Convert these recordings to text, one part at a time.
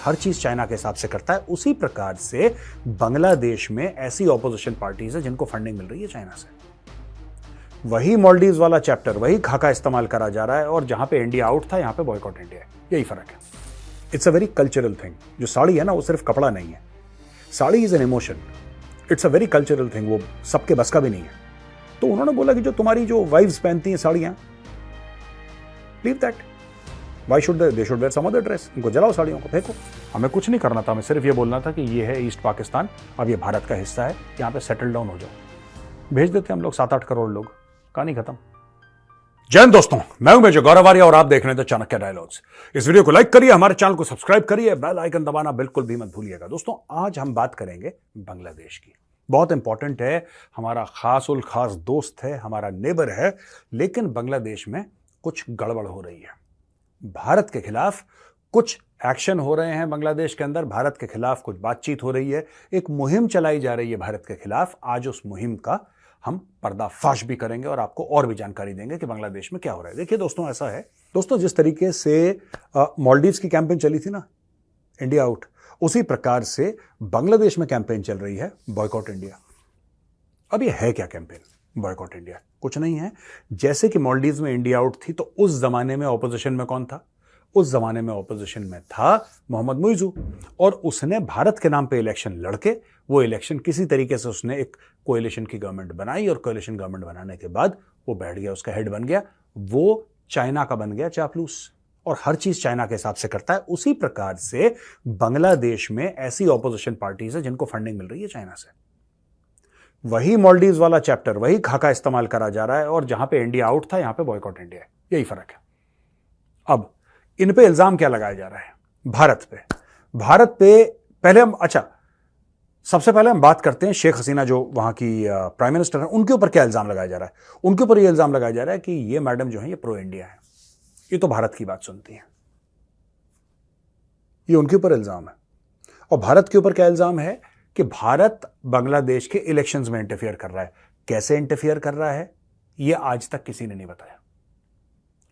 हर चीज चाइना के हिसाब से करता है, उसी प्रकार से बांग्लादेश में ऐसी ऑपोजिशन पार्टीज है जिनको फंडिंग मिल रही है चाइना से। वही मालदीव्स वाला चैप्टर, वही खाका इस्तेमाल करा जा रहा है, और जहां पे इंडिया आउट था यहां पे बॉयकॉट इंडिया है। यही फर्क है। It's a very cultural thing. जो साड़ी है ना, वो सिर्फ कपड़ा नहीं है, sari is an emotion. It's a very cultural thing, वो सबके बस का भी नहीं है। तो उन्होंने बोला कि जो तुम्हारी जो वाइफ्स पहनती हैं साड़ियां, leave that, why should they should wear some other dress. इनको जलाओ, साड़ियों को फेंको। हमें कुछ नहीं करना था, हमें सिर्फ ये बोलना था कि ये है ईस्ट पाकिस्तान, अब ये भारत का हिस्सा है, यहां पे सेटल डाउन हो जाओ। भेज देते हम लोग 7-8 करोड़ लोग, कहानी खत्म। जय हिंद दोस्तों, मैं हूं मेजर गौरव आर्या और आप देख रहे हैं द चाणक्य डायलॉग्स। इस वीडियो को लाइक करिए, हमारे चैनल को सब्सक्राइब करिए, बेल आइकन दबाना बिल्कुल भी मत भूलिएगा। दोस्तों, आज हम बात करेंगे बांग्लादेश की। बहुत इंपॉर्टेंट है, हमारा खास उल खास दोस्त है, हमारा नेबर है, लेकिन बांग्लादेश में कुछ गड़बड़ हो रही है। भारत के खिलाफ कुछ एक्शन हो रहे हैं, बांग्लादेश के अंदर भारत के खिलाफ कुछ बातचीत हो रही है, एक मुहिम चलाई जा रही है भारत के खिलाफ। आज उस मुहिम का हम पर्दाफाश भी करेंगे और आपको और भी जानकारी देंगे कि बांग्लादेश में क्या हो रहा है। देखिए दोस्तों, ऐसा है दोस्तों, जिस तरीके से मालदीव्स की कैंपेन चली थी ना, इंडिया आउट, उसी प्रकार से बांग्लादेश में कैंपेन चल रही है बॉयकॉट इंडिया। अब ये है क्या कैंपेन बॉयकॉट इंडिया? कुछ नहीं है। जैसे कि मालदीव्स में इंडिया आउट थी, तो उस जमाने में ऑपोजिशन में कौन था? उस जमाने में ऑपोजिशन में था मोहम्मद मुइजू, और उसने भारत के नाम पे इलेक्शन लड़के, वो इलेक्शन किसी तरीके से उसने एक कोएलिशन की गवर्नमेंट बनाई, और कोएलिशन गवर्नमेंट बनाने के बाद वो बैठ गया, उसका हेड बन गया, वो चाइना का बन गया चापलूस, और हर चीज चाइना के हिसाब से करता है। उसी प्रकार से बांग्लादेश में ऐसी ऑपोजिशन पार्टीज है जिनको फंडिंग मिल रही है चाइना से। वही मालदीव्स वाला चैप्टर, वही खाका इस्तेमाल करा जा रहा है, और जहां पे इंडिया आउट था यहां पे बॉयकॉट इंडिया है। यही फर्क है। अब इन पे इल्जाम क्या लगाया जा रहा है? भारत पे पहले हम, सबसे पहले हम बात करते हैं शेख हसीना, जो वहां की प्राइम मिनिस्टर है, उनके ऊपर क्या इल्जाम लगाया जा रहा है? उनके ऊपर यह इल्जाम लगाया जा रहा है कि ये मैडम जो है, ये प्रो इंडिया है, ये तो भारत की बात सुनती है। ये उनके ऊपर इल्जाम है। और भारत के ऊपर क्या इल्जाम है? कि भारत बांग्लादेश के इलेक्शंस में इंटरफियर कर रहा है। कैसे इंटरफियर कर रहा है, ये आज तक किसी ने नहीं बताया।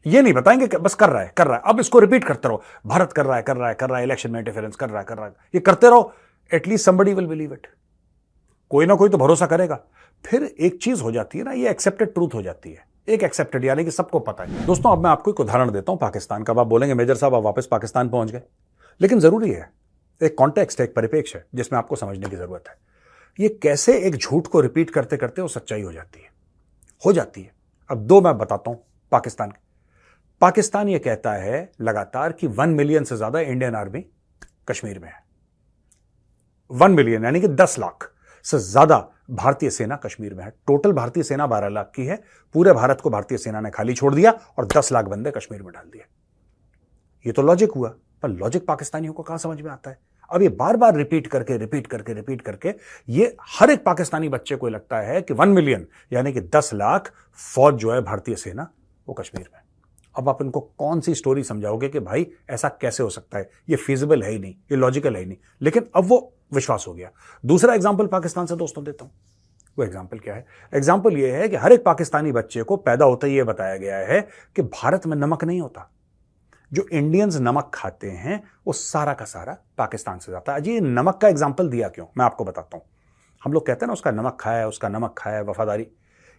ये नहीं बताएंगे, बस कर रहा है। अब इसको रिपीट करते रहो, भारत कर रहा है, इलेक्शन में इंटरफेरेंस कर रहा है। ये करते रहो, at least somebody will believe it. कोई ना कोई तो भरोसा करेगा। फिर एक चीज हो जाती है ना, ये एक्सेप्टेड ट्रूथ हो जाती है। एक एक्सेप्टेड, यानी कि सबको पता है। दोस्तों, अब मैं आपको एक उदाहरण देता हूं पाकिस्तान का। आप बोलेंगे मेजर साहब आप वापस पाकिस्तान पहुंच गए, लेकिन जरूरी है, एक कॉन्टेक्स्ट है, एक परिपेक्ष है जिसमें आपको समझने की जरूरत है। ये कैसे एक झूठ को रिपीट करते करते वो सच्चाई हो जाती है। अब दो मैं बताता हूं पाकिस्तान ये कहता है लगातार कि 1 मिलियन से ज्यादा इंडियन आर्मी कश्मीर में है। 1 मिलियन यानी कि 10 लाख से ज्यादा भारतीय सेना कश्मीर में है। टोटल भारतीय सेना 12 लाख की है। पूरे भारत को भारतीय सेना ने खाली छोड़ दिया और 10 लाख बंदे कश्मीर में डाल दिए। ये तो लॉजिक हुआ, पर लॉजिक पाकिस्तानियों को कहां समझ में आता है? अब ये बार बार रिपीट करके ये हर एक पाकिस्तानी बच्चे को लगता है कि 1 मिलियन यानी कि 10 लाख फौज जो है भारतीय सेना, वो कश्मीर में। अब आप इनको कौन सी स्टोरी समझाओगे कि भाई ऐसा कैसे हो सकता है? ये फिजिबल है ही नहीं, ये लॉजिकल है ही नहीं। लेकिन अब वो विश्वास हो गया। दूसरा एग्जाम्पल पाकिस्तान से दोस्तों देता हूं। वो एग्जाम्पल क्या है? एग्जाम्पल ये है कि हर एक पाकिस्तानी बच्चे को पैदा होते ही ये बताया गया है कि भारत में नमक नहीं होता। जो इंडियंस नमक खाते हैं वो सारा का सारा पाकिस्तान से जाता है। अजी, नमक का एग्जाम्पल दिया क्यों, मैं आपको बताता हूं। हम लोग कहते हैं ना उसका नमक खाया है, वफादारी,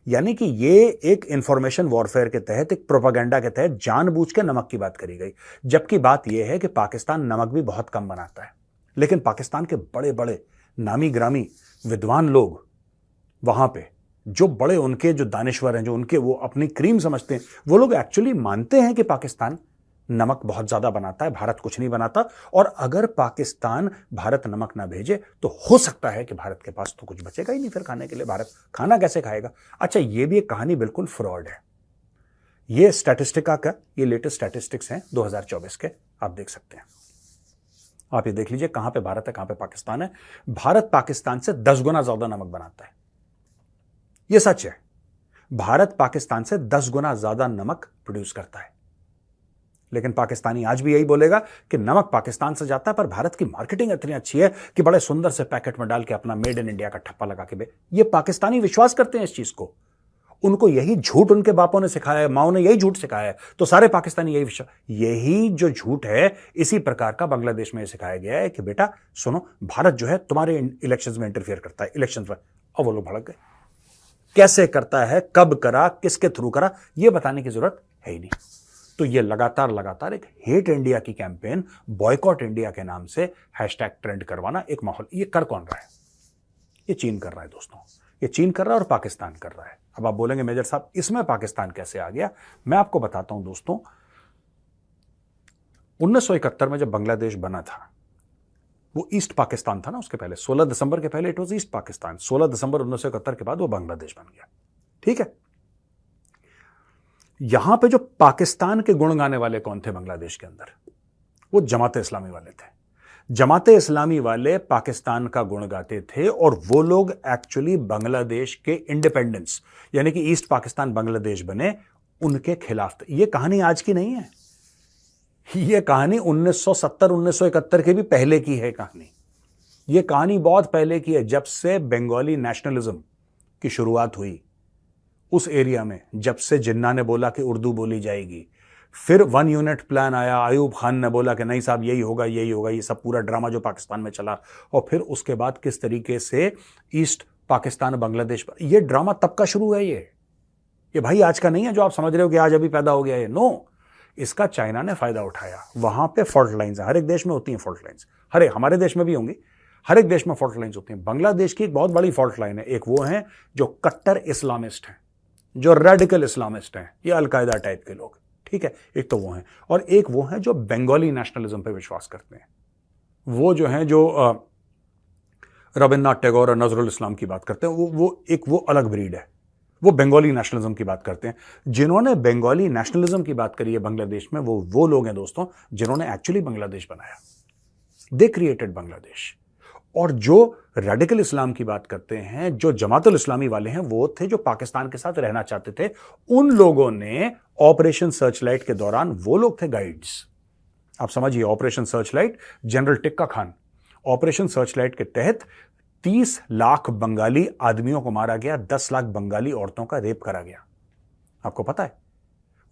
यानी कि ये एक इंफॉर्मेशन वॉरफेयर के तहत, एक प्रोपेगेंडा के तहत जानबूझ के नमक की बात करी गई। जबकि बात यह है कि पाकिस्तान नमक भी बहुत कम बनाता है, लेकिन पाकिस्तान के बड़े बड़े नामी ग्रामी विद्वान लोग वहां पे, जो बड़े उनके जो दानिश्वर हैं, जो उनके वो अपनी क्रीम समझते हैं, वो लोग एक्चुअली मानते हैं कि पाकिस्तान नमक बहुत ज्यादा बनाता है, भारत कुछ नहीं बनाता। और अगर पाकिस्तान भारत नमक ना भेजे तो हो सकता है कि भारत के पास तो कुछ बचेगा ही नहीं फिर खाने के लिए। भारत खाना कैसे खाएगा? अच्छा, ये भी एक कहानी बिल्कुल फ्रॉड है। ये स्टैटिस्टिका का, ये लेटेस्ट स्टैटिस्टिक्स हैं 2024 के, आप देख सकते हैं। आप ये देख लीजिए कहां पे भारत है, कहां पे पाकिस्तान है। भारत पाकिस्तान से 10 गुना ज्यादा नमक बनाता है, यह सच है। भारत पाकिस्तान से 10 गुना ज्यादा नमक प्रोड्यूस करता है। लेकिन पाकिस्तानी आज भी यही बोलेगा कि नमक पाकिस्तान से जाता है, पर भारत की मार्केटिंग इतनी अच्छी है कि बड़े सुंदर से पैकेट में डाल के अपना मेड इन इंडिया का ठप्पा लगा के ये पाकिस्तानी विश्वास करते हैं इस चीज को। उनको यही झूठ उनके बापों ने सिखाया है, माओ ने यही झूठ सिखाया है, तो सारे पाकिस्तानी यही जो झूठ है, इसी प्रकार का बांग्लादेश में सिखाया गया है कि बेटा सुनो, भारत जो है तुम्हारे इलेक्शंस में इंटरफियर करता है, इलेक्शंस में। और वो लोग भड़क गए। कैसे करता है, कब करा, किसके थ्रू करा, यह बताने की जरूरत है ही नहीं। तो ये लगातार एक हेट इंडिया की कैंपेन, बॉयकॉट इंडिया के नाम से हैशटैग ट्रेंड करवाना एक माहौल, ये कर कौन रहा है? ये चीन कर रहा है दोस्तों, ये चीन कर रहा है और पाकिस्तान कर रहा है। अब आप बोलेंगे मेजर साहब इसमें पाकिस्तान कैसे आ गया? मैं आपको बताता हूं दोस्तों, 1971 में जब बांग्लादेश बना था, वो ईस्ट पाकिस्तान था ना, उसके पहले 16 दिसंबर के पहले इट वाज ईस्ट पाकिस्तान। 16 दिसंबर 1971 के बाद वो बांग्लादेश बन गया। ठीक है, यहां पे जो पाकिस्तान के गुण गाने वाले कौन थे बांग्लादेश के अंदर? वो जमात इस्लामी वाले थे। जमात इस्लामी वाले पाकिस्तान का गुण गाते थे और वो लोग एक्चुअली बांग्लादेश के इंडिपेंडेंस, यानी कि ईस्ट पाकिस्तान बांग्लादेश बने, उनके खिलाफ थे। ये कहानी आज की नहीं है, ये कहानी 1970-1971 के भी पहले की है कहानी। ये कहानी बहुत पहले की है, जब से बंगाली नेशनलिज्म की शुरुआत हुई उस एरिया में, जब से जिन्ना ने बोला कि उर्दू बोली जाएगी, फिर 1 यूनिट प्लान आया, आयूब खान ने बोला कि नहीं साहब यही होगा यही होगा, ये सब पूरा ड्रामा जो पाकिस्तान में चला, और फिर उसके बाद किस तरीके से ईस्ट पाकिस्तान बांग्लादेश, ये ड्रामा तब का शुरू है। ये भाई आज का नहीं है जो आप समझ रहे हो कि आज अभी पैदा हो गया है। नो, इसका चाइना ने फायदा उठाया। वहां पे फॉल्ट लाइंस है, हर एक देश में होती हैं फॉल्ट लाइंस, हमारे देश में भी होंगी, हर एक देश में फॉल्ट लाइंस होती हैं। बांग्लादेश की एक बहुत बड़ी फॉल्ट लाइन है, एक वो है जो कट्टर इस्लामिस्ट हैं, जो रेडिकल इस्लामिस्ट हैं, ये अलकायदा टाइप के लोग, ठीक है, एक तो वो हैं, और एक वो हैं जो बंगाली नेशनलिज्म पे विश्वास करते हैं। वो जो हैं जो रविन्द्रनाथ टैगोर और नजरुल इस्लाम की बात करते हैं, वो अलग ब्रीड है, वो बंगाली नेशनलिज्म की बात करते हैं। जिन्होंने बंगाली नेशनलिज्म की बात करी है बांग्लादेश में, वो लोग हैं दोस्तों जिन्होंने एक्चुअली बांग्लादेश बनाया। They created Bangladesh. और जो रेडिकल इस्लाम की बात करते हैं, जो जमातुल इस्लामी वाले हैं, वो थे जो पाकिस्तान के साथ रहना चाहते थे। उन लोगों ने ऑपरेशन सर्चलाइट के दौरान, वो लोग थे गाइड्स, आप समझिए, operation Searchlight, general Tikka Khan, operation Searchlight के तहत 30 लाख बंगाली आदमियों को मारा गया, 10 लाख बंगाली औरतों का रेप करा गया। आपको पता है,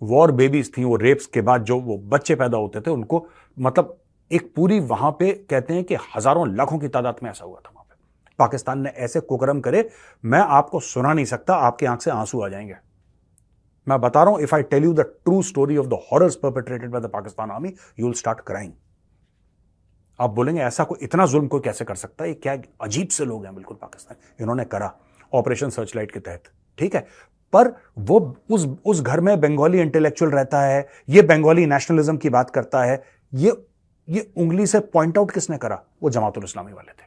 वॉर बेबीज थी, वो रेप्स के बाद जो वो बच्चे पैदा होते थे उनको, मतलब एक पूरी वहां पे कहते हैं कि हजारों लाखों की तादाद में ऐसा हुआ था वहां पे। पाकिस्तान ने ऐसे कुकर्म करे, मैं आपको सुना नहीं सकता, आपकी आंख से आंसू आ जाएंगे। मैं बता रहा हूं, if I tell you the true story of the horrors perpetrated by the Pakistan army, you will start crying. आप बोलेंगे ऐसा कोई, इतना जुल्म कोई कैसे कर सकता है? ये क्या अजीब से लोग हैं बिल्कुल पाकिस्तान, इन्होंने करा ऑपरेशन सर्चलाइट के तहत, ठीक है। पर वो उस घर में बंगाली इंटेलेक्चुअल रहता है, ये बंगाली नेशनलिज्म की बात करता है, ये उंगली से पॉइंट आउट किसने करा? वो जमातुल इस्लामी वाले थे।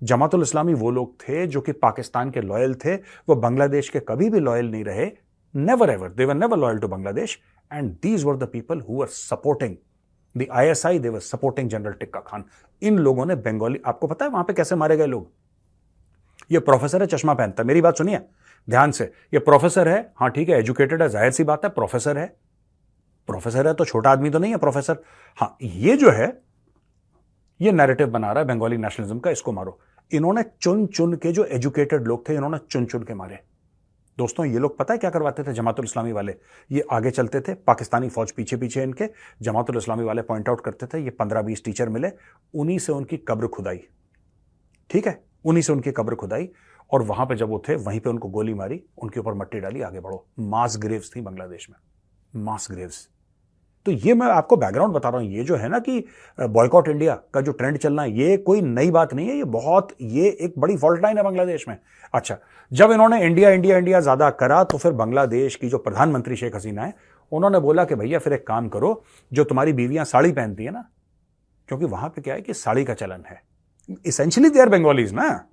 जमातुल इस्लामी वो लोग थे जो कि पाकिस्तान के लॉयल थे, वो बांग्लादेश के कभी भी लॉयल नहीं रहे, never ever, they were never loyal to Bangladesh, and these were the people who were supporting the ISI, they were supporting general Tikka Khan. इन लोगों ने बंगाली, आपको पता है वहां पे कैसे मारे गए लोग? ये प्रोफेसर है, चश्मा पहनता है, मेरी बात सुनिए ध्यान से, ये प्रोफेसर है, हाँ ठीक है, एजुकेटेड है, जाहिर सी बात है, प्रोफेसर है तो छोटा आदमी तो नहीं है प्रोफेसर। हाँ, ये जो है ये नैरेटिव बना रहा है बंगाली नेशनलिज्म का, इसको मारो। इन्होंने चुन चुन के, जो एजुकेटेड लोग थे, इन्होंने चुन चुन के मारे। दोस्तों ये लोग पता है क्या करवाते थे जमातुल इस्लामी वाले? ये आगे चलते थे, पाकिस्तानी फौज पीछे पीछे इनके, जमातुल इस्लामी वाले पॉइंट आउट करते थे, ये 15-20 टीचर मिले, उन्हीं से उनकी कब्र खुदाई, ठीक है, उन्हीं से उनकी कब्र खुदाई, और वहां पे जब वो थे वहीं पे उनको गोली मारी, उनके ऊपर मट्टी डाली, आगे बढ़ो। मास ग्रेव्स थी बांग्लादेश में, मास ग्रेव्स। तो ये मैं आपको बैकग्राउंड बता रहा हूं, ये जो है ना कि बॉयकॉट इंडिया का जो ट्रेंड चलना है, ये कोई नई बात नहीं है, ये एक बड़ी फॉल्ट लाइन है बांग्लादेश में। अच्छा, जब इन्होंने इंडिया इंडिया इंडिया ज्यादा करा, तो फिर बांग्लादेश की जो प्रधानमंत्री शेख हसीना है, उन्होंने बोला कि भैया फिर एक काम करो, जो तुम्हारी बीवियां साड़ी पहनती है ना, क्योंकि वहां पे क्या है कि साड़ी का चलन है, इसेंशियली दे आर बंगालीज ना,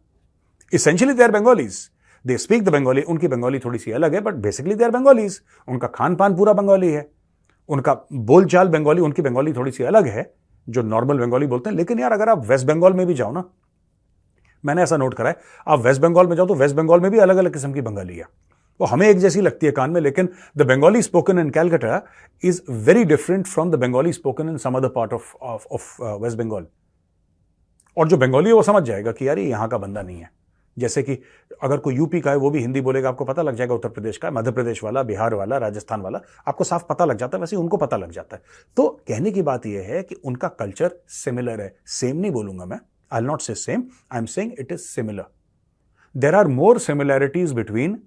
essentially they are Bengalis, they speak the Bengali, उनकी बंगाली थोड़ी सी अलग है, but basically they are Bengalis, उनका खान पान पूरा बंगाली है, उनका बोलचाल बंगाली, उनकी बंगाली थोड़ी सी अलग है, जो नॉर्मल बंगाली बोलते हैं। लेकिन यार अगर आप वेस्ट बंगाल में भी जाओ ना, मैंने ऐसा नोट करा है, आप वेस्ट बंगाल में जाओ तो वेस्ट बंगाल में भी अलग अलग किस्म की बंगाली है, वो हमें एक जैसी लगती है कान में, लेकिन the Bengali spoken in Calcutta is very different from the Bengali spoken in some other part of West Bengal. और जो बंगाली है वो समझ जाएगा कि यार ये यहां का बंदा नहीं है, जैसे कि अगर कोई यूपी का है वो भी हिंदी बोलेगा, आपको पता लग जाएगा उत्तर प्रदेश का, मध्य प्रदेश वाला, बिहार वाला, राजस्थान वाला, आपको साफ पता लग जाता है, वैसे उनको पता लग जाता है। तो कहने की बात यह है कि उनका कल्चर सिमिलर है। सेम नहीं बोलूंगा मैं, I will not say same, I am saying it is similar. There are more similarities between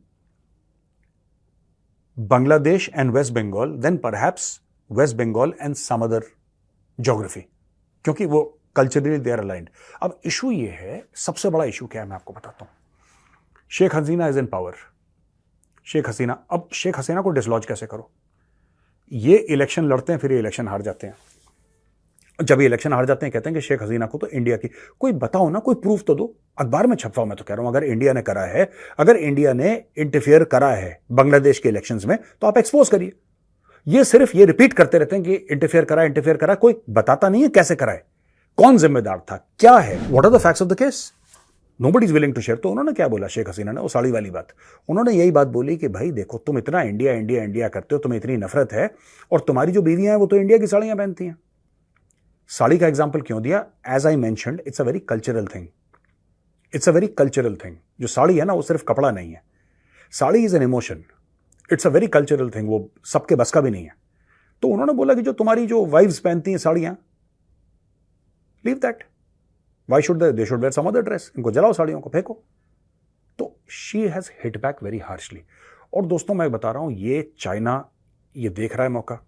Bangladesh and West Bengal then perhaps West Bengal and some other geography, क्योंकि वो culturally they are aligned. अब issue ये है, सबसे बड़ा issue क्या है मैं आपको बताता हूं। Sheikh Hasina is in power. Sheikh Hasina को डिसलॉज कैसे करो? ये इलेक्शन लड़ते हैं, फिर ये इलेक्शन हार जाते हैं। जब ये इलेक्शन हार जाते हैं कहते हैं कि शेख हसीना को तो इंडिया की, कोई बताओ ना, कोई प्रूफ तो दो, अखबार में छपवाओ। मैं तो कह रहा हूं अगर इंडिया ने करा है, अगर इंडिया ने इंटरफियर करा है बांग्लादेश के इलेक्शंस में, तो आप एक्सपोज करिए। ये सिर्फ ये रिपीट करते रहते हैं कि इंटरफियर करा, कोई बताता नहीं है कैसे करा है, कौन जिम्मेदार था, क्या है, what are the facts of the case. Nobody is willing to share. तो उन्होंने क्या बोला शेख हसीना ने, वो साड़ी वाली बात, उन्होंने यही बात बोली कि भाई देखो, तुम इतना इंडिया इंडिया इंडिया करते हो, तुम्हें इतनी नफरत है, और तुम्हारी जो बीवियां हैं वो तो इंडिया की साड़ियां पहनती हैं। साड़ी का एग्जाम्पल क्यों दिया? As I mentioned, it's a very cultural thing, it's a very cultural thing. जो साड़ी है ना, वो सिर्फ कपड़ा नहीं है, sari is an emotion, it's a very cultural thing, वो सबके बस का भी नहीं है। तो उन्होंने बोला कि जो तुम्हारी जो वाइफ्स पहनती हैं साड़ियां, leave that, why should they should wear some other dress, इनको जलाओ, साड़ियों को फेंको। तो she has hit back very harshly. और दोस्तों मैं बता रहा हूं, ये चाइना ये देख रहा है मौका,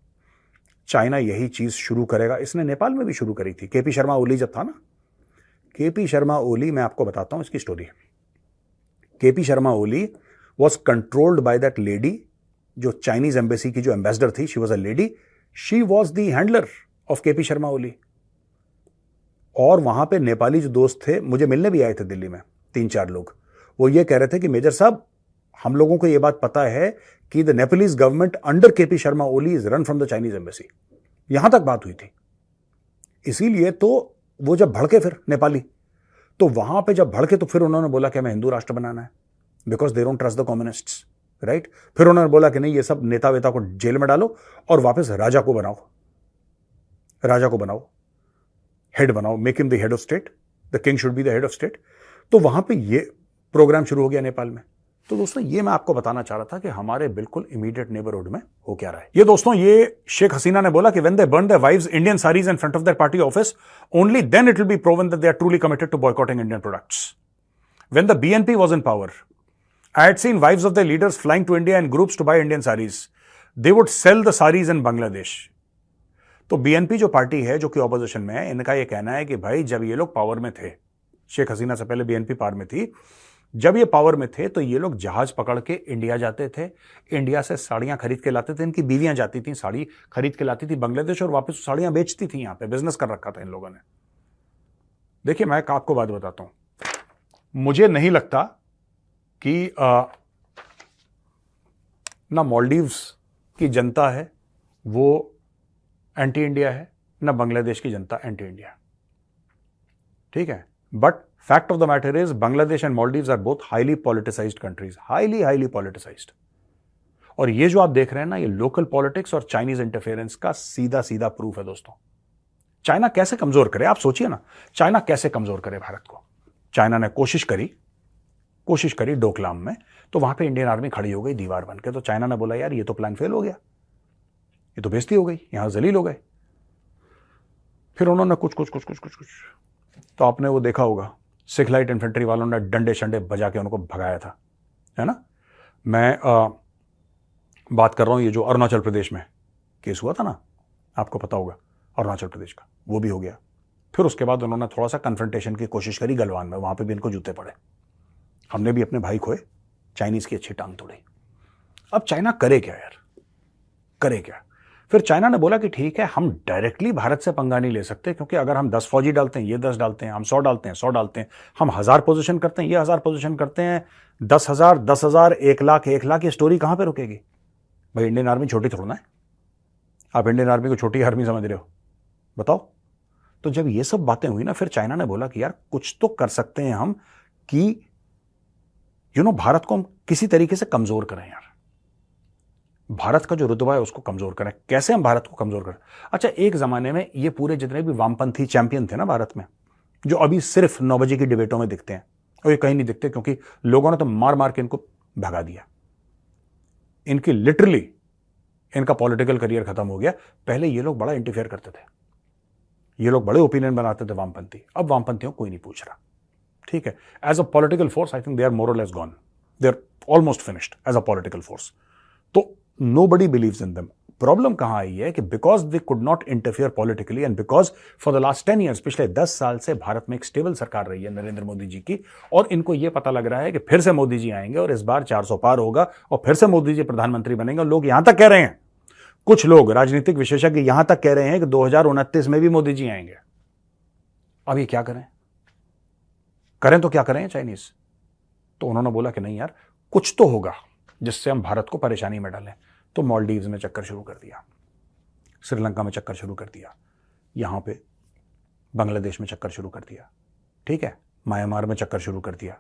चाइना यही चीज शुरू करेगा। इसने नेपाल में भी शुरू करी थी। केपी शर्मा ओली जब था ना, केपी शर्मा ओली, मैं आपको बताता हूं इसकी story. KP Sharma Oli was controlled by that lady, जो चाइनीज एम्बेसी की जो एम्बेसडर थी, she was a lady, she was the handler of KP Sharma Oli. और वहां पे नेपाली जो दोस्त थे, मुझे मिलने भी आए थे दिल्ली में 3-4 लोग, वो ये कह रहे थे कि मेजर साहब, हम लोगों को ये बात पता है कि the Nepalese government under KP Sharma Oli is run from the Chinese embassy. यहां तक बात हुई थी। इसीलिए तो वो जब भड़के फिर नेपाली, तो वहां पे जब भड़के तो फिर उन्होंने बोला कि हमें हिंदू राष्ट्र बनाना है, because they don't trust the communists, right. फिर उन्होंने बोला कि नहीं, ये सब नेता वेता को जेल में डालो और वापस राजा को बनाओ, हेड बनाओ, make him the head of state, the king should be the head of state. तो वहां पे ये प्रोग्राम शुरू हो गया नेपाल में। तो दोस्तों ये मैं आपको बताना चाह रहा था कि हमारे बिल्कुल इमीडिएट नेबरहुड में हो क्या रहा है। ये दोस्तों, ये शेख हसीना ने बोला कि when they burn their wives Indian saris in front of their party office, only then it will be proven that they are truly committed to boycotting Indian products. When the BNP was in power, I had seen wives of their leaders flying to India in groups to buy Indian sarees. They would sell the sarees in Bangladesh. तो BNP जो party है, जो कि opposition में है, इनका ये कहना है कि भाई जब ये लोग पावर में थे, शेख हसीना से पहले बीएनपी पावर में थी, जब ये पावर में थे तो ये लोग जहाज पकड़ के इंडिया जाते थे, इंडिया से साड़ियां खरीद के लाते थे, इनकी बीवियां जाती थी, साड़ी खरीद के लाती थी बांग्लादेश और वापस साड़ियां बेचती थी। यहां पे बिजनेस कर रखा था इन लोगों ने। देखिए मैं आपको बात बताता हूं, मुझे नहीं लगता कि ना मालदीव्स की जनता है वो एंटी इंडिया है, ना बांग्लादेश की जनता एंटी इंडिया, ठीक है। But fact of the matter is Bangladesh and Maldives are both highly politicised countries, highly politicised. और ये जो आप देख रहे हैं ना, ये लोकल पॉलिटिक्स और चाइनीज इंटरफेरेंस का सीधा सीधा प्रूफ है दोस्तों। चाइना कैसे कमजोर करे, आप सोचिए ना, चाइना कैसे कमजोर करे भारत को। चाइना ने कोशिश करी डोकलाम में, तो वहां पे इंडियन आर्मी खड़ी हो गई दीवार बनकर। तो चाइना ने बोला यार ये तो प्लान फेल हो गया, ये तो बेइज्जती हो गई, यहां जलील हो गए। फिर उन्होंने कुछ तो आपने वो देखा होगा, सिख लाइट इन्फेंट्री वालों ने डंडे शंडे बजा के उनको भगाया था, है ना। मैं बात कर रहा हूं ये जो अरुणाचल प्रदेश में केस हुआ था ना, आपको पता होगा अरुणाचल प्रदेश का, वो भी हो गया। फिर उसके बाद उन्होंने थोड़ा सा कन्फ्रंटेशन की कोशिश करी गलवान में, वहां पे भी इनको जूते पड़े। हमने भी अपने भाई खोए, चाइनीज की अच्छी टांग तोड़ी। अब चाइना करे क्या यार, करे क्या। फिर चाइना ने बोला कि ठीक है, हम डायरेक्टली भारत से पंगा नहीं ले सकते, क्योंकि अगर हम 10 फौजी डालते हैं, ये 10 डालते हैं, हम 100 डालते हैं, 100 डालते हैं, हम 1000 पोजीशन करते हैं, ये 1000 पोजीशन करते हैं, 10,000, 10,000, 1,00,000, 1,00,000, ये स्टोरी कहां पे रुकेगी भाई। इंडियन आर्मी छोटी थोड़ा है, आप इंडियन आर्मी को छोटी आर्मी समझ रहे हो, बताओ। तो जब ये सब बातें हुई ना, फिर चाइना ने बोला कि यार कुछ तो कर सकते हैं हम कि भारत को हम किसी तरीके से कमजोर करें यार, भारत का जो रुतबा है उसको कमजोर करें। कैसे हम भारत को कमजोर करें। अच्छा, एक जमाने में ये पूरे जितने भी वामपंथी चैंपियन थे ना भारत में, जो अभी सिर्फ 9 बजे की डिबेटों में दिखते हैं, और ये कहीं नहीं दिखते क्योंकि लोगों ने तो मार मार के इनको भगा दिया। इनकी लिटरली इनका पॉलिटिकल करियर खत्म हो गया। पहले ये लोग बड़ा इंटरफेयर करते थे, ये लोग बड़े ओपिनियन बनाते थे वामपंथी, अब वामपंथियों कोई नहीं पूछ रहा। ठीक है, as a political force I think they are more or less gone, they are almost finished as a political force. तो nobody believes in them. Problem कहां आई है कि because they could not interfere politically and because for the last 10 years, पिछले 10 साल से भारत में एक स्टेबल सरकार रही है नरेंद्र मोदी जी की, और इनको यह पता लग रहा है कि फिर से मोदी जी आएंगे और इस बार 400 पार होगा और फिर से मोदी जी प्रधानमंत्री बनेंगे। लोग यहां तक कह रहे हैं, कुछ लोग राजनीतिक विशेषज्ञ यहां तक कह रहे हैं कि 2029 में भी मोदी जी आएंगे। अब ये क्या करें? करें तो क्या करें चाइनीज? तो उन्होंने बोला कि नहीं यार, कुछ तो होगा जिससे हम भारत को परेशानी में डालें। तो मालदीव्स में चक्कर शुरू कर दिया, श्रीलंका में चक्कर शुरू कर दिया, यहां पे बांग्लादेश में चक्कर शुरू कर दिया, ठीक है, म्यांमार में चक्कर शुरू कर दिया,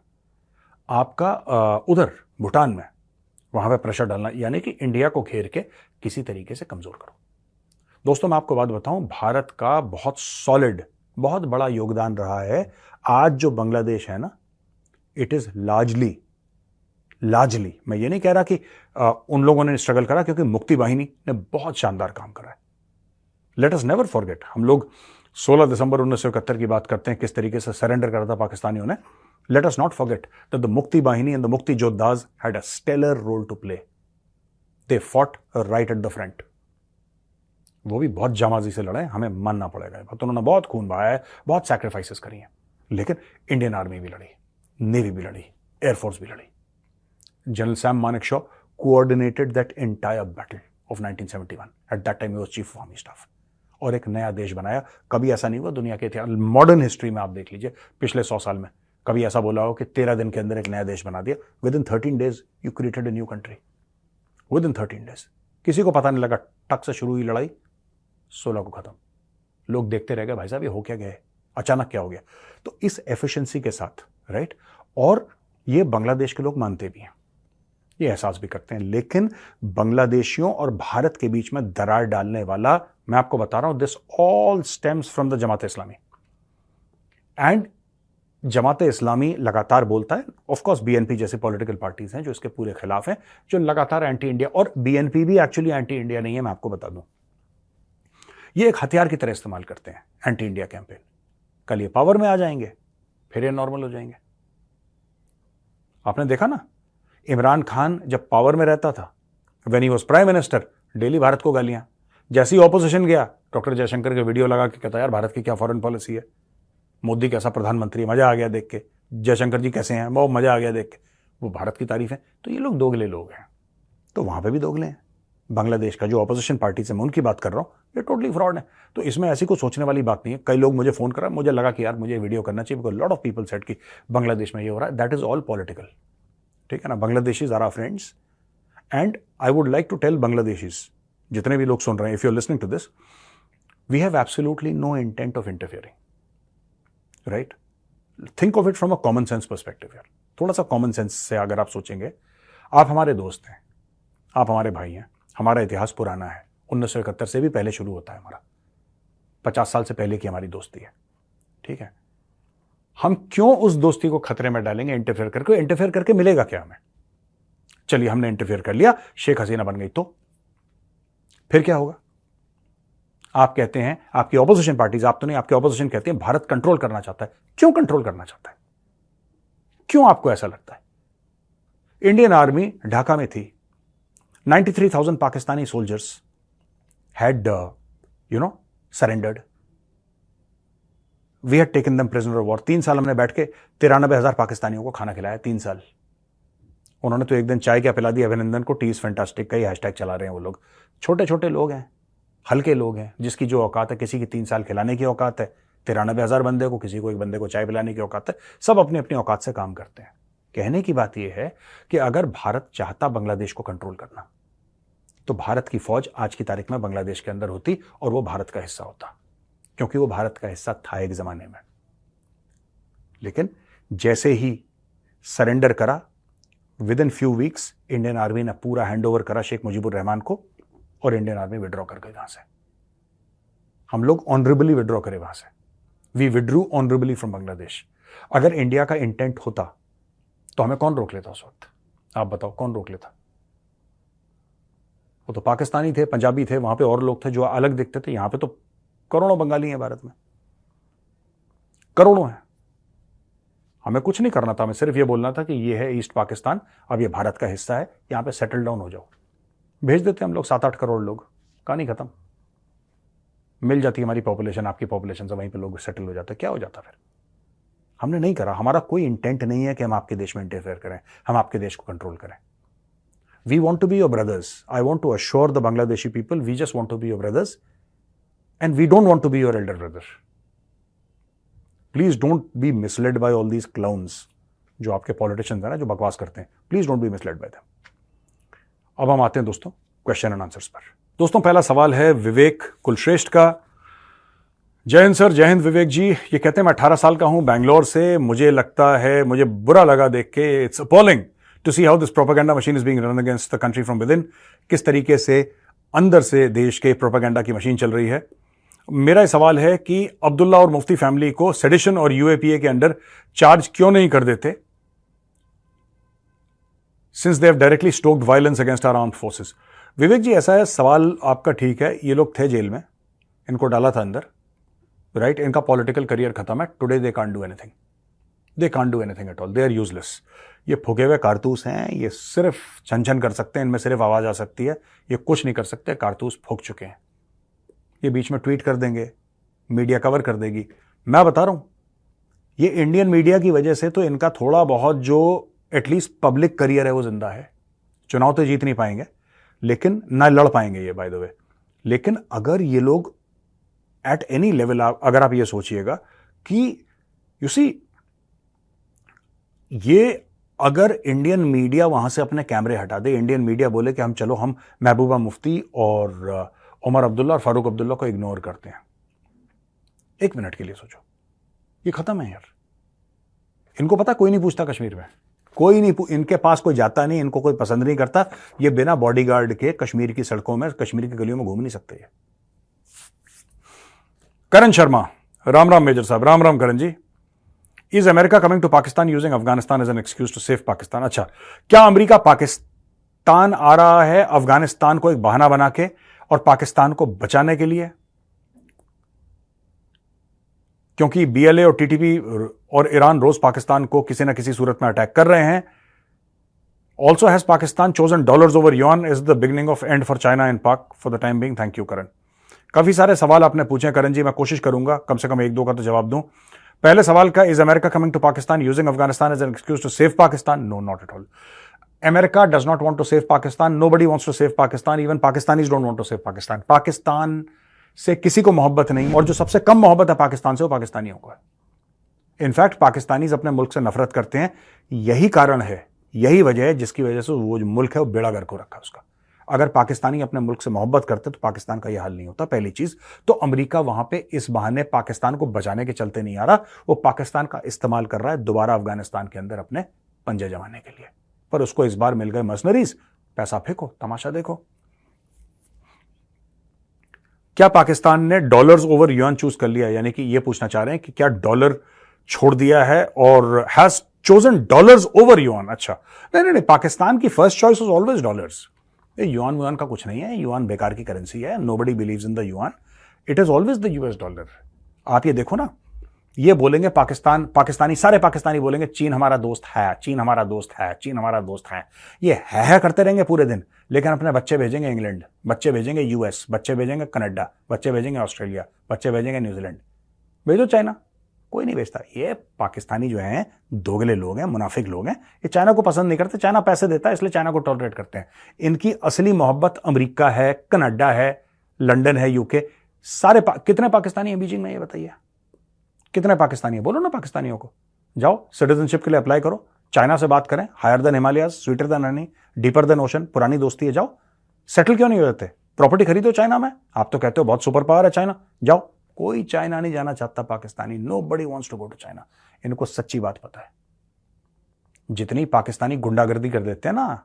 आपका उधर भूटान में, वहां पे प्रेशर डालना, यानी कि इंडिया को घेर के किसी तरीके से कमजोर करो। दोस्तों मैं आपको बात बताऊं, भारत का बहुत सॉलिड, बहुत बड़ा योगदान रहा है। आज जो बांग्लादेश है ना, इट इज लार्जली, मैं ये नहीं कह रहा कि उन लोगों ने स्ट्रगल करा, क्योंकि मुक्ति वाहिनी ने बहुत शानदार काम करा है। लेट अस नेवर फॉरगेट, हम लोग 16 दिसंबर 1971 की बात करते हैं, किस तरीके से सरेंडर करा था पाकिस्तानियों ने। Let us not forget that the Mukti Bahini and the Mukti Yoddhas had a stellar role to play. They fought right at the front. वो भी बहुत जामाजी से लड़े, हमें मानना पड़ेगा, तो उन्होंने बहुत खून बहाया है, बहुत सैक्रिफाइसेस करी हैं। लेकिन इंडियन आर्मी भी लड़ी, नेवी भी लड़ी, एयरफोर्स भी लड़ी। General Sam Manekshaw coordinated that entire battle of 1971। At that time he was chief of army staff, और एक नया देश बनाया। कभी ऐसा नहीं हुआ दुनिया के इतिहास, मॉडर्न हिस्ट्री में आप देख लीजिए, पिछले 100 साल में कभी ऐसा बोला हो कि 13 दिन के अंदर एक नया देश बना दिया। With in 13 days you created a new country, with in 13 days. किसी को पता नहीं लगा, टक से शुरू हुई लड़ाई, 16 को खत्म। लोग देखते रह गए, भाई साहब ये हो क्या गया, अचानक क्या हो गया। तो इस एफिशिएंसी के साथ, राइट, और ये बांग्लादेश के लोग मानते भी हैं, ये एहसास भी करते हैं। लेकिन बांग्लादेशियों और भारत के बीच में दरार डालने वाला, मैं आपको बता रहा हूं, this all stems from the Jamaat Islami. And Jamaat Islami लगातार बोलता है, ऑफ कोर्स बीएनपी जैसी पॉलिटिकल पार्टीज हैं जो इसके पूरे खिलाफ हैं, जो लगातार एंटी इंडिया, और बीएनपी भी एक्चुअली एंटी इंडिया नहीं है, मैं आपको बता दूं, ये एक हथियार की तरह इस्तेमाल करते हैं एंटी इंडिया कैंपेन। कल ये पावर में आ जाएंगे, फिर ये नॉर्मल हो जाएंगे। आपने देखा ना, इमरान खान जब पावर में रहता था, when he was prime minister, daily Bharat को गालियां। जैसी ऑपोजिशन गया, डॉक्टर जयशंकर के वीडियो लगा के कहता यार भारत की क्या फॉरेन पॉलिसी है, मोदी कैसा प्रधानमंत्री, मजा आ गया देख के, जयशंकर जी कैसे हैं, वो मजा आ गया देख के, वो भारत की तारीफ है। तो ये लोग दोगले लोग हैं, तो वहां पे भी दोगले हैं। बांग्लादेश का जो ऑपोजिशन पार्टी से मैं उनकी बात कर रहा हूं, ये टोटली फ्रॉड है। तो इसमें ऐसी कुछ सोचने वाली बात नहीं है। कई लोग मुझे फोन करा, मुझे लगा कि यार मुझे वीडियो करना चाहिए, because lot of people said कि बांग्लादेश में ये हो रहा है। दैट इज ऑल पॉलिटिकल, ठीक है ना। Bangladeshis are our friends, and I would like to tell Bangladeshis, जितने भी लोग सुन रहे हैं, if you are listening to this, we have absolutely no intent of interfering, right. Think of it from a common sense perspective यार। थोड़ा सा common sense से अगर आप सोचेंगे, आप हमारे दोस्त हैं, आप हमारे भाई हैं, हमारा इतिहास पुराना है, 1971 से भी पहले शुरू होता है हमारा, 50 साल से पहले की हमारी दोस्ती है, ठीक है। हम क्यों उस दोस्ती को खतरे में डालेंगे इंटरफेयर करके? इंटरफेयर करके मिलेगा क्या हमें? चलिए हमने इंटरफेयर कर लिया, शेख हसीना बन गई, तो फिर क्या होगा? आप कहते हैं, आपकी ऑपोजिशन पार्टीज, आप तो नहीं, आपके ऑपोजिशन कहते हैं भारत कंट्रोल करना चाहता है। क्यों कंट्रोल करना चाहता है? क्यों आपको ऐसा लगता है? इंडियन आर्मी ढाका में थी, 93,000 Pakistani soldiers had surrendered. We had taken them prisoner of war. 3 साल हमने बैठ के 93,000 पाकिस्तानियों को खाना खिलाया, 3 साल। उन्होंने तो एक दिन चाय क्या पिला दी अभिनंदन को, टी इज फैंटास्टिक का ही हैशटैग चला रहे हैं वो लोग। छोटे छोटे लोग हैं, हल्के लोग हैं, जिसकी जो औकात है, किसी की 3 साल खिलाने की औकात है, 93,000 बंदे को, किसी को एक बंदे को चाय पिलाने की औकात है। सब अपनी अपनी औकात से काम करते हैं। कहने की बात यह है कि अगर भारत चाहता बांग्लादेश को कंट्रोल करना, तो भारत की फौज आज की तारीख में बांग्लादेश के अंदर होती और वो भारत का हिस्सा होता, क्योंकि वो भारत का हिस्सा था एक जमाने में। लेकिन जैसे ही सरेंडर करा, with in few weeks Indian army ने पूरा हैंडओवर करा शेख मुजीबुर रहमान को, और इंडियन आर्मी विड्रॉ कर गई वहां से। हम लोग ऑनरेबली विड्रॉ करे वहां से, we withdrew honourably from Bangladesh. अगर इंडिया का इंटेंट होता तो हमें कौन रोक लेता उस वक्त? आप बताओ, कौन रोक लेता? वो तो पाकिस्तानी थे, पंजाबी थे, वहां पे और लोग थे जो अलग दिखते थे। यहां पे तो करोड़ों बंगाली हैं भारत में, करोड़ों हैं। हमें कुछ नहीं करना था, हमें सिर्फ ये बोलना था कि ये है ईस्ट पाकिस्तान, अब ये भारत का हिस्सा है, यहां पे सेटल डाउन हो जाओ। भेज देते हम लोग 7-8 करोड़ लोग, कहानी खत्म। मिल जाती हमारी पॉपुलेशन आपकी पॉपुलेशन से, वहीं पे लोग सेटल हो जाते, क्या हो जाता फिर? हमने नहीं करा। हमारा कोई इंटेंट नहीं है कि हम आपके देश में इंटरफेयर करें, हम आपके देश को कंट्रोल करें। We want to be your brothers. I want to assure the Bangladeshi people we just want to be your brothers and we don't want to be your elder brother. Please don't be misled by all these clowns, जो आपके politicians हैं ना, जो बकवास करते हैं। Please don't be misled by them. अब हम आते हैं दोस्तों क्वेश्चन एंड आंसर्स पर। दोस्तों पहला सवाल है विवेक कुलश्रेष्ठ का। जय हिंद सर। जय हिंद विवेक जी। ये कहते हैं मैं 18 साल का हूं बैंगलोर से। मुझे लगता है, मुझे बुरा लगा देख के, it's appalling to see how this propaganda machine is being run against the country from within. किस तरीके से अंदर से देश के प्रोपेगेंडा की मशीन चल रही है। मेरा सवाल है कि अब्दुल्ला और मुफ्ती फैमिली को सेडिशन और यूएपीए के अंडर चार्ज क्यों नहीं कर देते, since they have directly stoked violence against our armed forces. Vivek ji ऐसा है, सवाल आपका ठीक है। ये लोग थे जेल में, इनको डाला था अंदर, राइट। इनका पॉलिटिकल करियर खत्म है। Today they can't do anything, they can't do anything at all, they are useless. ये फूके हुए कारतूस हैं, ये सिर्फ छन छन कर सकते हैं, इनमें सिर्फ आवाज आ सकती है, ये कुछ नहीं कर सकते। कारतूस फूक चुके हैं। ये बीच में ट्वीट कर देंगे, मीडिया कवर कर देगी। मैं बता रहा हूं, ये इंडियन मीडिया की वजह से तो इनका थोड़ा बहुत जो एटलीस्ट पब्लिक करियर है वो जिंदा है। चुनाव तो जीत नहीं पाएंगे, लेकिन ना लड़ पाएंगे ये, बाय द वे। लेकिन अगर ये लोग एट एनी लेवल, अगर आप ये सोचिएगा कि यू सी, ये अगर इंडियन मीडिया वहां से अपने कैमरे हटा दे, इंडियन मीडिया बोले कि हम चलो हम महबूबा मुफ्ती और उमर अब्दुल्ला और फारूक अब्दुल्ला को इग्नोर करते हैं, एक मिनट के लिए सोचो, ये खत्म है यार। इनको पता कोई नहीं पूछता कश्मीर में, कोई नहीं, इनके पास कोई जाता नहीं, इनको कोई पसंद नहीं करता। ये बिना बॉडीगार्ड के कश्मीर की सड़कों में, कश्मीर की गलियों में घूम नहीं सकते। ये करण शर्मा, राम राम मेजर साहब। Ram Ram Karan ji. Is America coming to Pakistan using Afghanistan as an excuse to save Pakistan. अच्छा, क्या अमेरिका पाकिस्तान आ रहा है अफगानिस्तान को एक बहाना बना के और पाकिस्तान को बचाने के लिए? क्योंकि बीएलए और टीटीपी और ईरान रोज पाकिस्तान को किसी ना किसी सूरत में अटैक कर रहे हैं। Also has Pakistan chosen dollars over yuan is the beginning of end for China and Pak for the time being. Thank you Karan. काफी सारे सवाल आपने पूछे करण जी, मैं कोशिश करूंगा कम से कम एक दो का तो जवाब दूं। पहले सवाल का, is America coming to Pakistan using Afghanistan as an excuse to save Pakistan? No, not at all. America does not want to save Pakistan, nobody wants to save Pakistan, even Pakistanis don't want to save Pakistan. Pakistan से किसी को मोहब्बत नहीं, और जो सबसे कम मोहब्बत है पाकिस्तान से वो पाकिस्तानियों को है। इनफैक्ट पाकिस्तानीज अपने मुल्क से नफरत करते हैं। यही कारण है, यही वजह है जिसकी वजह से वो जो मुल्क है वो बेड़ा गर्क हो रखा है उसका। अगर पाकिस्तानी अपने मुल्क से मोहब्बत करते तो पाकिस्तान का यह हाल नहीं होता। पहली चीज तो अमेरिका वहां पे इस बहाने पाकिस्तान को बचाने के चलते नहीं आ रहा, वो पाकिस्तान का इस्तेमाल कर रहा है दोबारा अफगानिस्तान के अंदर अपने पंजे जमाने के लिए। पर उसको इस बार मिल गए मर्सनरीज, पैसा फेंको, तमाशा देखो। क्या पाकिस्तान ने डॉलर्स ओवर युआन चूज कर लिया? यानी कि ये पूछना चाह रहे हैं कि क्या डॉलर छोड़ दिया है और has chosen dollars over yuan. अच्छा, नहीं, पाकिस्तान की first choice was always dollars. Yuan वुआन का कुछ नहीं है, युआन बेकार की करेंसी है, nobody believes in the yuan, it is always the US dollar. आप ये देखो ना, ये बोलेंगे पाकिस्तानी, सारे पाकिस्तानी बोलेंगे चीन हमारा दोस्त है, चीन हमारा दोस्त है, चीन हमारा दोस्त है। ये है करते रहेंगे पूरे दिन, लेकिन अपने बच्चे भेजेंगे इंग्लैंड, बच्चे भेजेंगे यूएस, बच्चे भेजेंगे कनाडा, बच्चे भेजेंगे ऑस्ट्रेलिया, बच्चे भेजेंगे न्यूजीलैंड। भेजो चाइना, कोई नहीं भेजता। ये पाकिस्तानी जो हैं दोगले लोग हैं, मुनाफिक लोग हैं, ये चाइना को पसंद नहीं करते। चाइना पैसे देता है इसलिए चाइना को टॉलरेट करते हैं। इनकी असली मोहब्बत अमेरिका है, कनाडा है, लंदन है, यूके। सारे कितने पाकिस्तानी हैं बीजिंग में, ये बताइए कितने पाकिस्तानी है? बोलो ना पाकिस्तानियों को, जाओ सिटीजनशिप के लिए अप्लाई करो, चाइना से बात करें। Higher than Himalayas, sweeter than honey, deeper than ocean, पुरानी दोस्ती है। जाओ सेटल क्यों नहीं हो जाते? प्रॉपर्टी खरीदो चाइना में। आप तो कहते हो बहुत सुपर पावर है चाइना, जाओ। कोई चाइना नहीं जाना चाहता Pakistani, nobody wants to go to China. इनको सच्ची बात पता है। जितनी पाकिस्तानी गुंडागर्दी कर देते हैं ना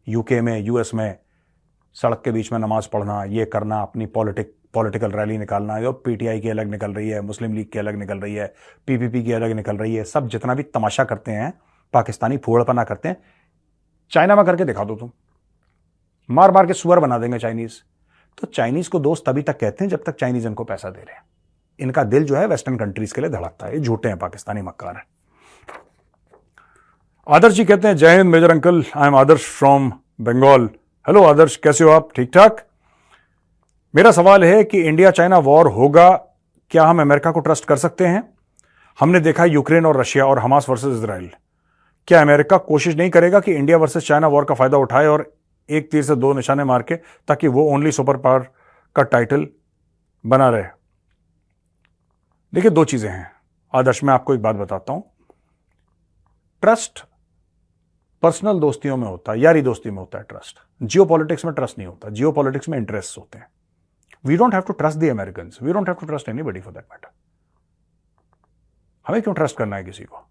यूके में, यूएस में, सड़क के बीच में नमाज पढ़ना, ये करना, अपनी पॉलिटिकल रैली निकालना है, और पीटीआई की अलग निकल रही है, मुस्लिम लीग की अलग निकल रही है, पीपीपी की अलग निकल रही है, सब जितना भी तमाशा करते हैं, पाकिस्तानी फूहड़पना करते हैं, चाइना में करके दिखा दो तुम, मार मार के सुअर बना देंगे चाइनीज। तो चाइनीज को दोस्त तभी तक कहते हैं जब तक चाइनीज इनको पैसा दे रहे हैं। इनका दिल जो है वेस्टर्न कंट्रीज के लिए धड़कता है। ये झूठे हैं, पाकिस्तानी मक्कार है। आदर्श जी कहते हैं, Jai Hind major uncle, I am Adarsh from Bengal. Hello Adarsh, कैसे हो आप? ठीक ठाक। मेरा सवाल है कि इंडिया चाइना वॉर होगा, क्या हम अमेरिका को ट्रस्ट कर सकते हैं? हमने देखा यूक्रेन और रशिया और हमास वर्सेस इजराइल। क्या अमेरिका कोशिश नहीं करेगा कि इंडिया वर्सेस चाइना वॉर का फायदा उठाए और एक तीर से दो निशाने मार के, ताकि वो ओनली सुपर पावर का टाइटल बना रहे? देखिए, दो चीजें हैं आदर्श, मैं आपको एक बात बताता हूं। ट्रस्ट पर्सनल दोस्तियों में होता है, यारी दोस्ती में होता है ट्रस्ट। जियो पॉलिटिक्स में ट्रस्ट नहीं होता। जियो पॉलिटिक्स में इंटरेस्ट होते हैं। We don't have to trust the American, we don't have to trust anybody for that matter. हमें क्यों ट्रस्ट करना है किसी को?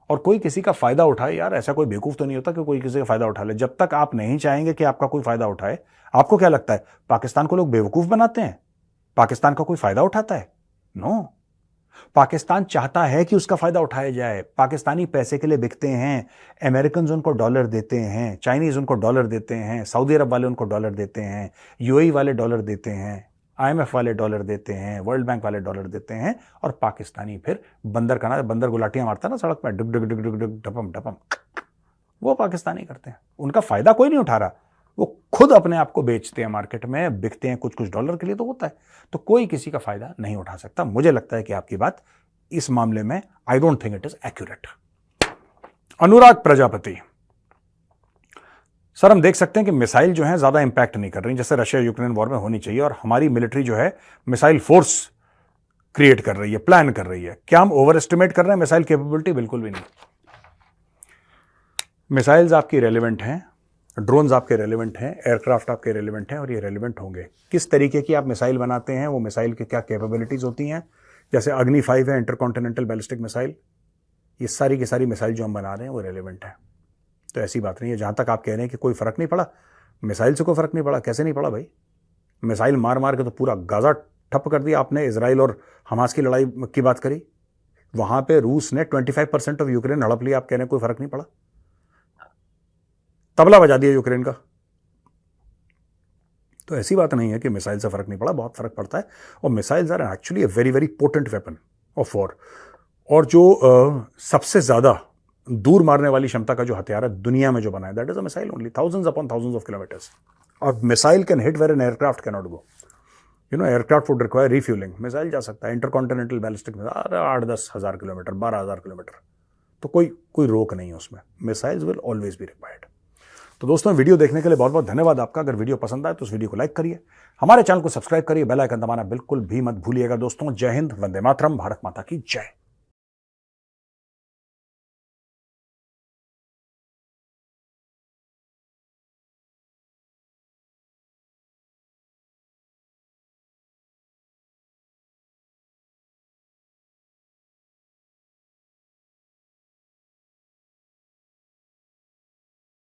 और कोई किसी का फायदा उठाए, यार ऐसा कोई बेवकूफ तो नहीं होता कि कोई किसी का फायदा उठा ले। जब तक आप नहीं चाहेंगे कि आपका कोई फायदा उठाए, आपको क्या लगता है पाकिस्तान को लोग बेवकूफ बनाते हैं? पाकिस्तान का कोई फायदा उठाता है? नो। पाकिस्तान चाहता है कि उसका फायदा उठाया जाए। पाकिस्तानी पैसे के लिए बिकते हैं। अमेरिकन उनको डॉलर देते हैं, चाइनीज उनको डॉलर देते हैं, सऊदी अरब वाले उनको डॉलर देते हैं, यूएई वाले डॉलर देते हैं, आईएमएफ वाले डॉलर देते हैं, वर्ल्ड बैंक वाले डॉलर देते हैं, और पाकिस्तानी फिर बंदर का ना, बंदर गुलाटियां मारता है ना सड़क में, डुक डुक डुक डुक डुक डपम डपम, वो पाकिस्तानी करते हैं। उनका फायदा कोई नहीं उठा रहा, वो खुद अपने आप को बेचते हैं मार्केट में, बिकते हैं कुछ कुछ डॉलर के लिए, तो होता है। तो कोई किसी का फायदा नहीं उठा सकता। मुझे लगता है कि आपकी बात इस मामले में I don't think it is accurate. Anurag Prajapati, sir हम देख सकते हैं कि मिसाइल जो है ज्यादा इंपैक्ट नहीं कर रही जैसे रशिया यूक्रेन वॉर में होनी चाहिए, और हमारी मिलिट्री जो है मिसाइल फोर्स क्रिएट कर रही है, प्लान कर रही है। क्या हम ओवर एस्टिमेट कर रहे हैं मिसाइल कैपेबिलिटी? बिल्कुल भी नहीं। मिसाइल्स आपकी रेलिवेंट हैं, ड्रोन्स आपके रेलिवेंट हैं, एयरक्राफ्ट आपके रेलिवेंट हैं, और ये रेलिवेंट होंगे। किस तरीके की आप मिसाइल बनाते हैं, वो मिसाइल की क्या कैपेबिलिटीज होती हैं, जैसे अग्नि 5 है, इंटरकॉन्टिनेंटल बैलिस्टिक मिसाइल, ये सारी की सारी मिसाइल जो हम बना रहे हैं वो रेलिवेंट है। तो ऐसी बात नहीं है। जहां तक आप कह रहे हैं कि कोई फर्क नहीं पड़ा, मिसाइल से कोई फर्क नहीं पड़ा, कैसे नहीं पड़ा भाई? मिसाइल मार मार के तो पूरा गाजा ठप कर दिया आपने। इजराइल और हमास की लड़ाई की बात करी, वहां पे रूस ने 25% ऑफ यूक्रेन हड़प लिया, आप कह रहे हैं कोई फर्क नहीं पड़ा? तबला बजा दिया यूक्रेन का। तो ऐसी बात नहीं है कि मिसाइल से फर्क नहीं पड़ा, बहुत फर्क पड़ता है। और missiles are actually a very very potent weapon of war. और जो सबसे ज्यादा दूर मारने वाली क्षमता का जो हथियार है दुनिया में जो बना है, that is a missile only, thousands upon thousands of kilometres. और missile can hit where an aircraft can not go. You know, aircraft would require refuelling, missile जा सकता है। इंटरकॉन्टिनेंटल बैलिस्टिक में 8-10 हज़ार किलोमीटर, 12,000 किलोमीटर, तो कोई रोक नहीं है उसमें। Missiles will always be required. तो दोस्तों, वीडियो देखने के लिए बहुत बहुत धन्यवाद आपका। अगर वीडियो पसंद आए तो उस वीडियो को लाइक करिए, हमारे चैनल को सब्सक्राइब करिए, बेल आइकन दबाना बिल्कुल भी मत भूलिएगा। दोस्तों, जय हिंद, वंदे मातरम, भारत माता की जय।